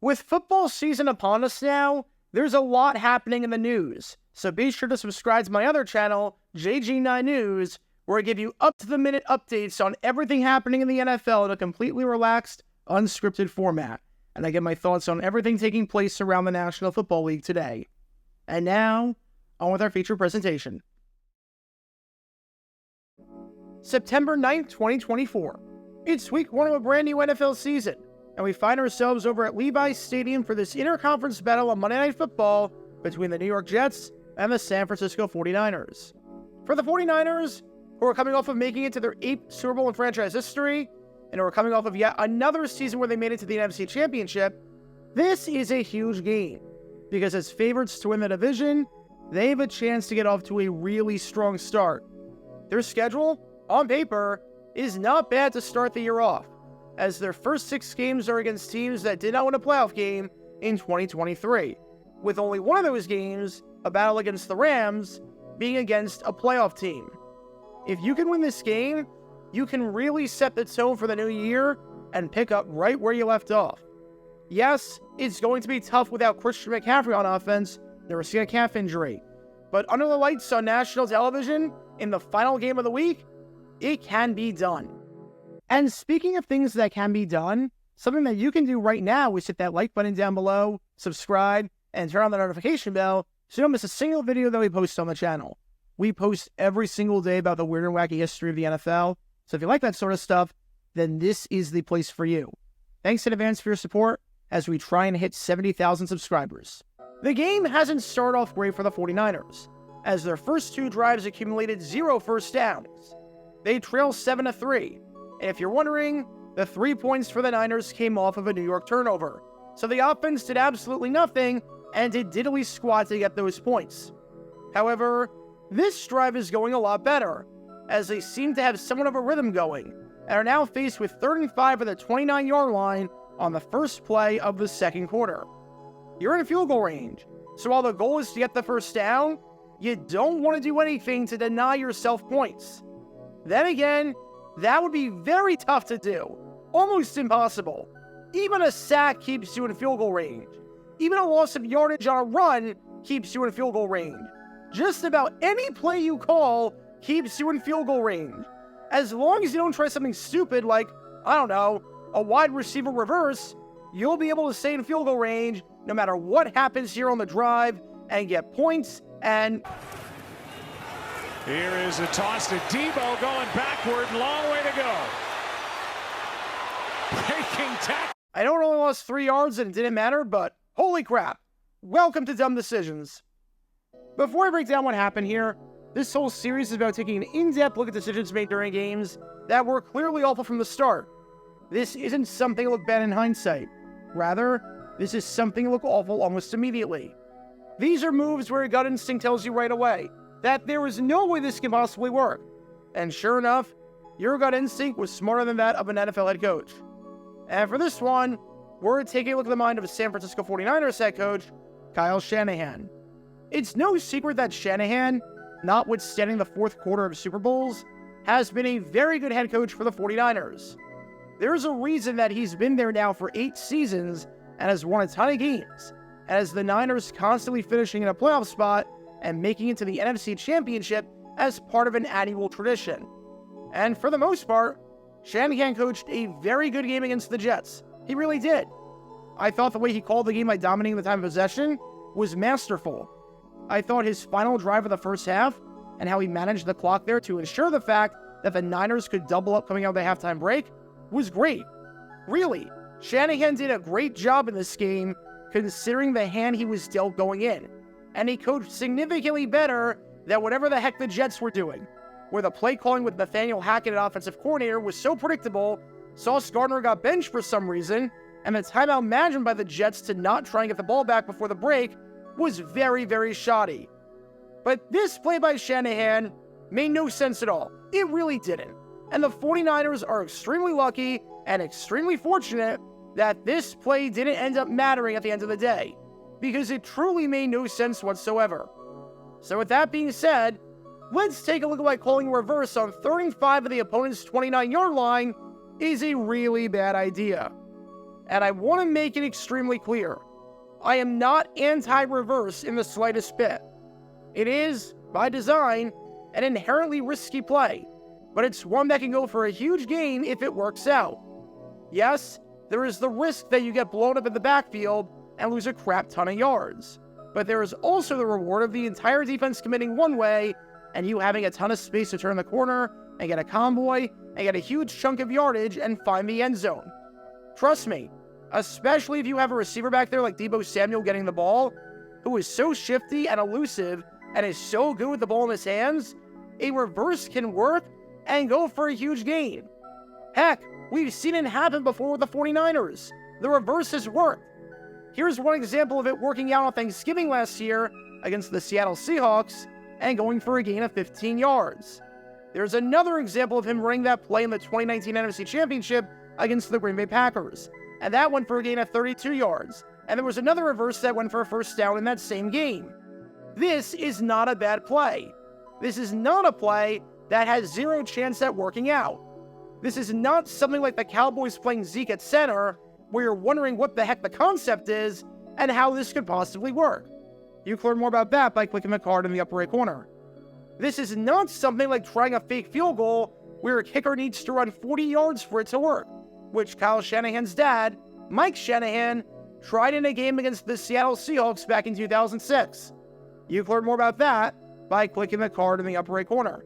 With football season upon us now, there's a lot happening in the news, so be sure to subscribe to my other channel, JG9 News, where I give you up-to-the-minute updates on everything happening in the NFL in a completely relaxed, unscripted format, and I give my thoughts on everything taking place around the National Football League today. And now, on with our feature presentation. September 9th, 2024. It's week 1 of a brand new NFL season, and we find ourselves over at Levi's Stadium for this interconference battle on Monday Night Football between the New York Jets and the San Francisco 49ers. For the 49ers, who are coming off of making it to their 8th Super Bowl in franchise history, and who are coming off of yet another season where they made it to the NFC Championship, this is a huge game, because as favorites to win the division, they have a chance to get off to a really strong start. Their schedule, on paper, is not bad to start the year off, as their first 6 games are against teams that did not win a playoff game in 2023, with only one of those games, a battle against the Rams, being against a playoff team. If you can win this game, you can really set the tone for the new year and pick up right where you left off. Yes, it's going to be tough without Christian McCaffrey on offense, nursing a calf injury, but under the lights on national television, in the final game of the week, it can be done. And speaking of things that can be done, something that you can do right now is hit that like button down below, subscribe, and turn on the notification bell so you don't miss a single video that we post on the channel. We post every single day about the weird and wacky history of the NFL, so if you like that sort of stuff, then this is the place for you. Thanks in advance for your support as we try and hit 70,000 subscribers. The game hasn't started off great for the 49ers, as their first 2 drives accumulated 0 first downs. They trail 7-3, and if you're wondering, the 3 points for the Niners came off of a New York turnover, so the offense did absolutely nothing and did diddly squat to get those points. However, this drive is going a lot better, as they seem to have somewhat of a rhythm going, and are now faced with 3rd and 5 at the 29-yard line on the first play of the second quarter. You're in field goal range, so while the goal is to get the first down, you don't want to do anything to deny yourself points. Then again, that would be very tough to do, almost impossible. Even a sack keeps you in field goal range. Even a loss of yardage on a run keeps you in field goal range. Just about any play you call keeps you in field goal range. As long as you don't try something stupid like, I don't know, a wide receiver reverse, you'll be able to stay in field goal range no matter what happens here on the drive and get points. And here is a toss to Debo, going backward, long way to go. Breaking tackle. I know it only lost 3 yards and it didn't matter, but holy crap. Welcome to Dumb Decisions. Before I break down what happened here, this whole series is about taking an in-depth look at decisions made during games that were clearly awful from the start. This isn't something to look bad in hindsight. Rather, this is something to look awful almost immediately. These are moves where your gut instinct tells you right away that there is no way this can possibly work. And sure enough, your gut instinct was smarter than that of an NFL head coach. And for this one, we're taking a look at the mind of a San Francisco 49ers head coach, Kyle Shanahan. It's no secret that Shanahan, notwithstanding the 4th quarter of Super Bowls, has been a very good head coach for the 49ers. There's a reason that he's been there now for 8 seasons and has won a ton of games, and has the Niners constantly finishing in a playoff spot and making it to the NFC Championship as part of an annual tradition. And for the most part, Shanahan coached a very good game against the Jets. He really did. I thought the way he called the game by dominating the time of possession was masterful. I thought his final drive of the first half and how he managed the clock there to ensure the fact that the Niners could double up coming out of the halftime break was great. Really, Shanahan did a great job in this game considering the hand he was dealt going in, and he coached significantly better than whatever the heck the Jets were doing, where the play calling with Nathaniel Hackett at offensive coordinator was so predictable, Sauce Gardner got benched for some reason, and the timeout management by the Jets to not try and get the ball back before the break was very, very shoddy. But this play by Shanahan made no sense at all. It really didn't. And the 49ers are extremely lucky and extremely fortunate that this play didn't end up mattering at the end of the day, because it truly made no sense whatsoever. So with that being said, let's take a look at why calling a reverse on 3rd and 5 of the opponent's 29-yard line is a really bad idea. And I want to make it extremely clear. I am not anti-reverse in the slightest bit. It is, by design, an inherently risky play, but it's one that can go for a huge gain if it works out. Yes, there is the risk that you get blown up in the backfield and lose a crap ton of yards, but there is also the reward of the entire defense committing one way and you having a ton of space to turn the corner and get a convoy and get a huge chunk of yardage and find the end zone. Trust me, especially if you have a receiver back there like Deebo Samuel getting the ball, who is so shifty and elusive and is so good with the ball in his hands, a reverse can work and go for a huge gain. Heck, we've seen it happen before with the 49ers. The reverse has worked. Here's one example of it working out on Thanksgiving last year against the Seattle Seahawks and going for a gain of 15 yards. There's another example of him running that play in the 2019 NFC Championship against the Green Bay Packers, and that went for a gain of 32 yards. And there was another reverse that went for a first down in that same game. This is not a bad play. This is not a play that has zero chance at working out. This is not something like the Cowboys playing Zeke at center, where you're wondering what the heck the concept is and how this could possibly work. You can learn more about that by clicking the card in the upper right corner. This is not something like trying a fake field goal where a kicker needs to run 40 yards for it to work, which Kyle Shanahan's dad, Mike Shanahan, tried in a game against the Seattle Seahawks back in 2006. You can learn more about that by clicking the card in the upper right corner.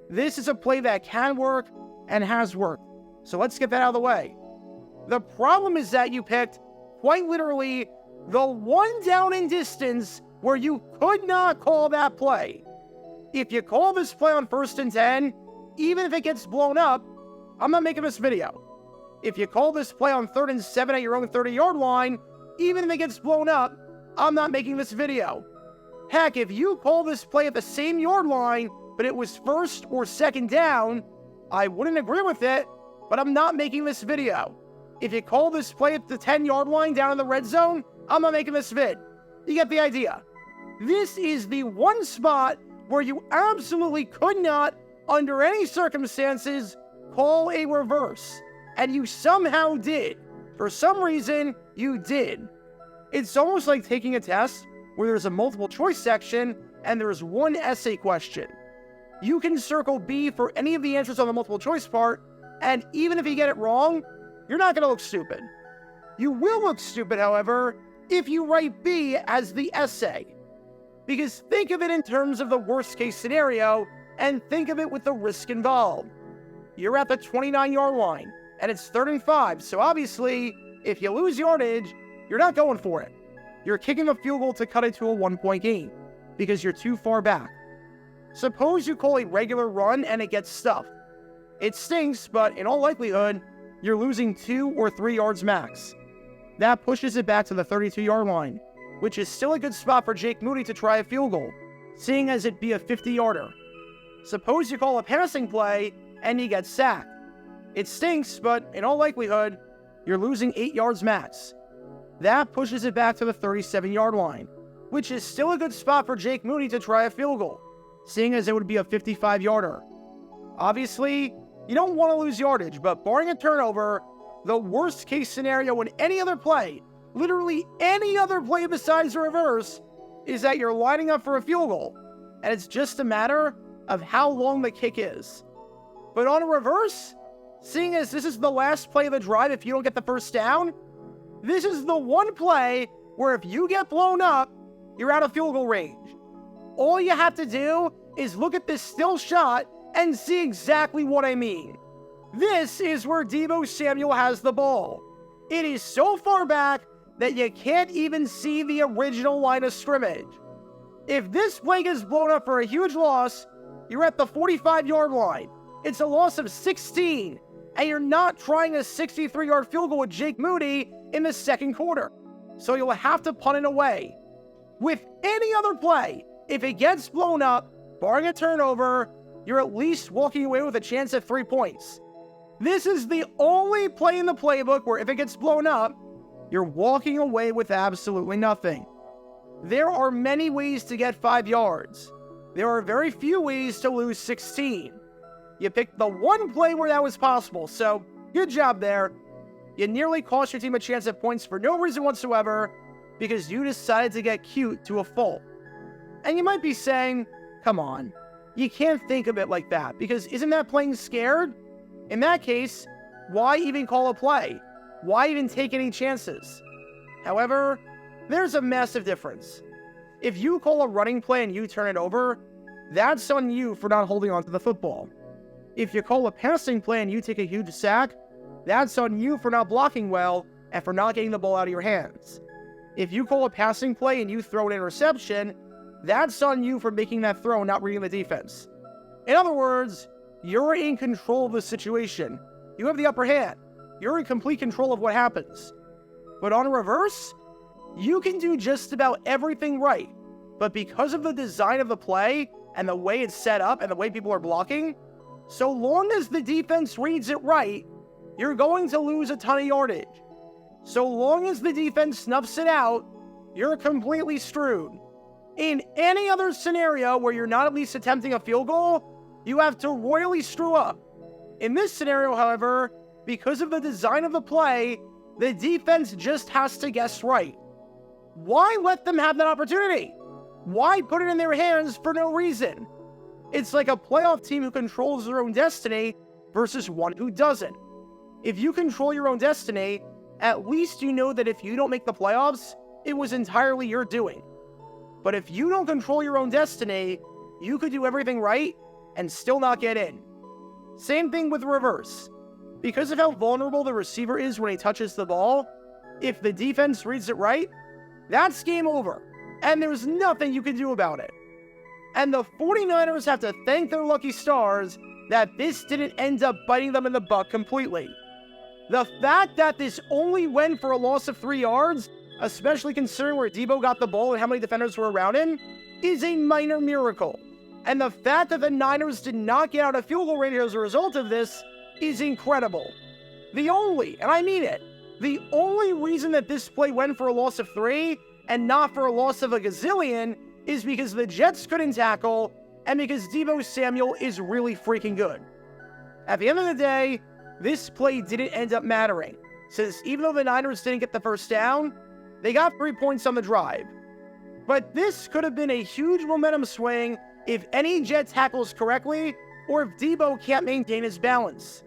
This is a play that can work and has worked, so let's get that out of the way. The problem is that you picked, quite literally, the one down and distance where you could not call that play. If you call this play on 1st and 10, even if it gets blown up, I'm not making this video. If you call this play on 3rd and 7 at your own 30-yard line, even if it gets blown up, I'm not making this video. Heck, if you call this play at the same yard line, but it was 1st or 2nd down, I wouldn't agree with it, but I'm not making this video. If you call this play at the 10-yard line down in the red zone, I'm not making this vid. You get the idea. This is the one spot where you absolutely could not, under any circumstances, call a reverse. And you somehow did. For some reason, you did. It's almost like taking a test where there's a multiple choice section and there's one essay question. You can circle B for any of the answers on the multiple choice part, and even if you get it wrong, you're not going to look stupid. You will look stupid, however, if you write B as the essay. Because think of it in terms of the worst case scenario, and think of it with the risk involved. You're at the 29-yard line, and it's 3rd and 5, so obviously, if you lose yardage, you're not going for it. You're kicking a field goal to cut it to a 1-point gain, because you're too far back. Suppose you call a regular run and it gets stuffed. It stinks, but in all likelihood, you're losing 2 or 3 yards max. That pushes it back to the 32-yard line, which is still a good spot for Jake Moody to try a field goal, seeing as it be a 50-yarder. Suppose you call a passing play and you get sacked. It stinks, but in all likelihood, you're losing 8 yards max. That pushes it back to the 37-yard line, which is still a good spot for Jake Moody to try a field goal, seeing as it would be a 55-yarder. Obviously, you don't want to lose yardage, but barring a turnover, the worst case scenario in any other play, literally any other play besides the reverse, is that you're lining up for a field goal, and it's just a matter of how long the kick is. But on a reverse, seeing as this is the last play of the drive if you don't get the first down, this is the one play where if you get blown up, you're out of field goal range. All you have to do is look at this still shot and see exactly what I mean. This is where Deebo Samuel has the ball. It is so far back that you can't even see the original line of scrimmage. If this play gets blown up for a huge loss, you're at the 45-yard line. It's a loss of 16, and you're not trying a 63-yard field goal with Jake Moody in the second quarter. So you'll have to punt it away. With any other play, if it gets blown up, barring a turnover, you're at least walking away with a chance at 3 points. This is the only play in the playbook where if it gets blown up, you're walking away with absolutely nothing. There are many ways to get 5 yards. There are very few ways to lose 16. You picked the one play where that was possible, so good job there. You nearly cost your team a chance at points for no reason whatsoever because you decided to get cute to a fault. And you might be saying, come on, you can't think of it like that because isn't that playing scared? In that case, why even call a play? Why even take any chances? However, there's a massive difference. If you call a running play and you turn it over, that's on you for not holding on to the football. If you call a passing play and you take a huge sack, that's on you for not blocking well and for not getting the ball out of your hands. If you call a passing play and you throw an interception, that's on you for making that throw and not reading the defense. In other words, you're in control of the situation. You have the upper hand. You're in complete control of what happens. But on a reverse, you can do just about everything right. But because of the design of the play and the way it's set up and the way people are blocking, so long as the defense reads it right, you're going to lose a ton of yardage. So long as the defense snuffs it out, you're completely screwed. In any other scenario where you're not at least attempting a field goal, you have to royally screw up. In this scenario, however, because of the design of the play, the defense just has to guess right. Why let them have that opportunity? Why put it in their hands for no reason? It's like a playoff team who controls their own destiny versus one who doesn't. If you control your own destiny, at least you know that if you don't make the playoffs, it was entirely your doing. But if you don't control your own destiny, you could do everything right and still not get in. Same thing with reverse. Because of how vulnerable the receiver is when he touches the ball, if the defense reads it right, that's game over. And there's nothing you can do about it. And the 49ers have to thank their lucky stars that this didn't end up biting them in the butt completely. The fact that this only went for a loss of 3 yards, especially considering where Debo got the ball and how many defenders were around him, is a minor miracle. And the fact that the Niners did not get out of field goal range as a result of this is incredible. The only, and I mean it, the only reason that this play went for a loss of 3 and not for a loss of a gazillion is because the Jets couldn't tackle and because Deebo Samuel is really freaking good. At the end of the day, this play didn't end up mattering, since even though the Niners didn't get the first down, they got 3 points on the drive. But this could have been a huge momentum swing if any Jet tackles correctly or if Deebo can't maintain his balance.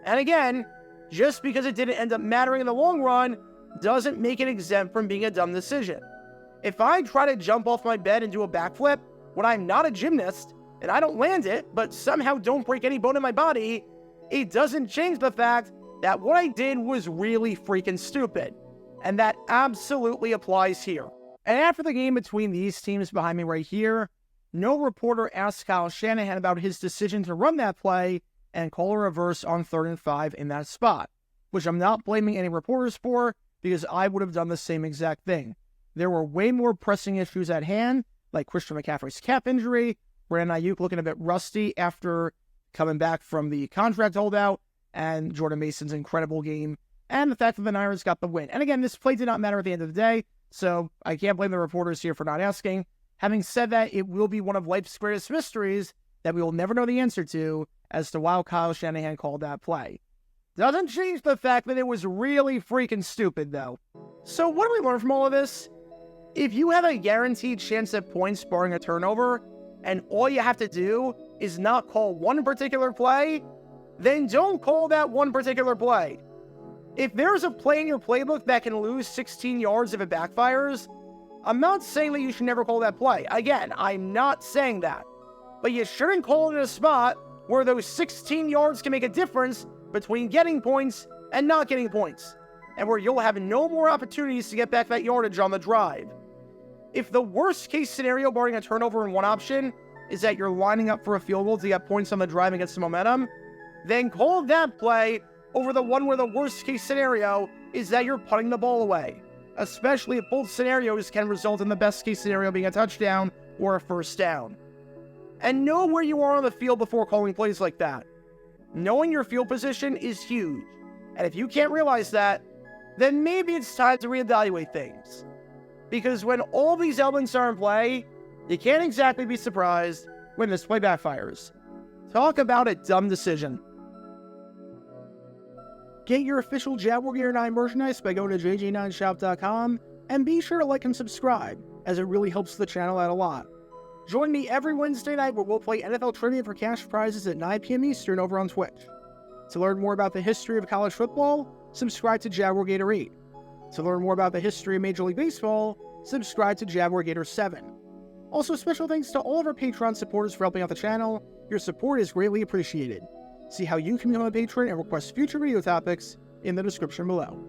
And again, just because it didn't end up mattering in the long run doesn't make it exempt from being a dumb decision. If I try to jump off my bed and do a backflip when I'm not a gymnast and I don't land it, but somehow don't break any bone in my body, it doesn't change the fact that what I did was really freaking stupid. And that absolutely applies here. And after the game between these teams behind me right here, no reporter asked Kyle Shanahan about his decision to run that play and call a reverse on 3rd and 5 in that spot, which I'm not blaming any reporters for because I would have done the same exact thing. There were way more pressing issues at hand, like Christian McCaffrey's calf injury, Brandon Ayuk looking a bit rusty after coming back from the contract holdout, and Jordan Mason's incredible game, and the fact that the Niners got the win. And again, this play did not matter at the end of the day, so I can't blame the reporters here for not asking. Having said that, it will be one of life's greatest mysteries that we will never know the answer to as to why Kyle Shanahan called that play. Doesn't change the fact that it was really freaking stupid, though. So what do we learn from all of this? If you have a guaranteed chance at points barring a turnover, and all you have to do is not call one particular play, then don't call that one particular play. If there's a play in your playbook that can lose 16 yards if it backfires, I'm not saying that you should never call that play. Again, I'm not saying that. But you shouldn't call it in a spot where those 16 yards can make a difference between getting points and not getting points, and where you'll have no more opportunities to get back that yardage on the drive. If the worst case scenario barring a turnover in one option is that you're lining up for a field goal to get points on the drive and get some momentum, then call that play over the one where the worst case scenario is that you're putting the ball away, especially if both scenarios can result in the best case scenario being a touchdown or a first down. And know where you are on the field before calling plays like that. Knowing your field position is huge, and if you can't realize that, then maybe it's time to reevaluate things. Because when all these elements are in play, you can't exactly be surprised when this play backfires. Talk about a dumb decision. Get your official Jaguar Gear 9 merchandise by going to cgiulianihpu.com, and be sure to like and subscribe, as it really helps the channel out a lot. Join me every Wednesday night where we'll play NFL trivia for cash prizes at 9 p.m. Eastern over on Twitch. To learn more about the history of college football, subscribe to Jaguar Gator 8. To learn more about the history of Major League Baseball, subscribe to Jaguar Gator 7. Also, special thanks to all of our Patreon supporters for helping out the channel. Your support is greatly appreciated. See how you can become a patron and request future video topics in the description below.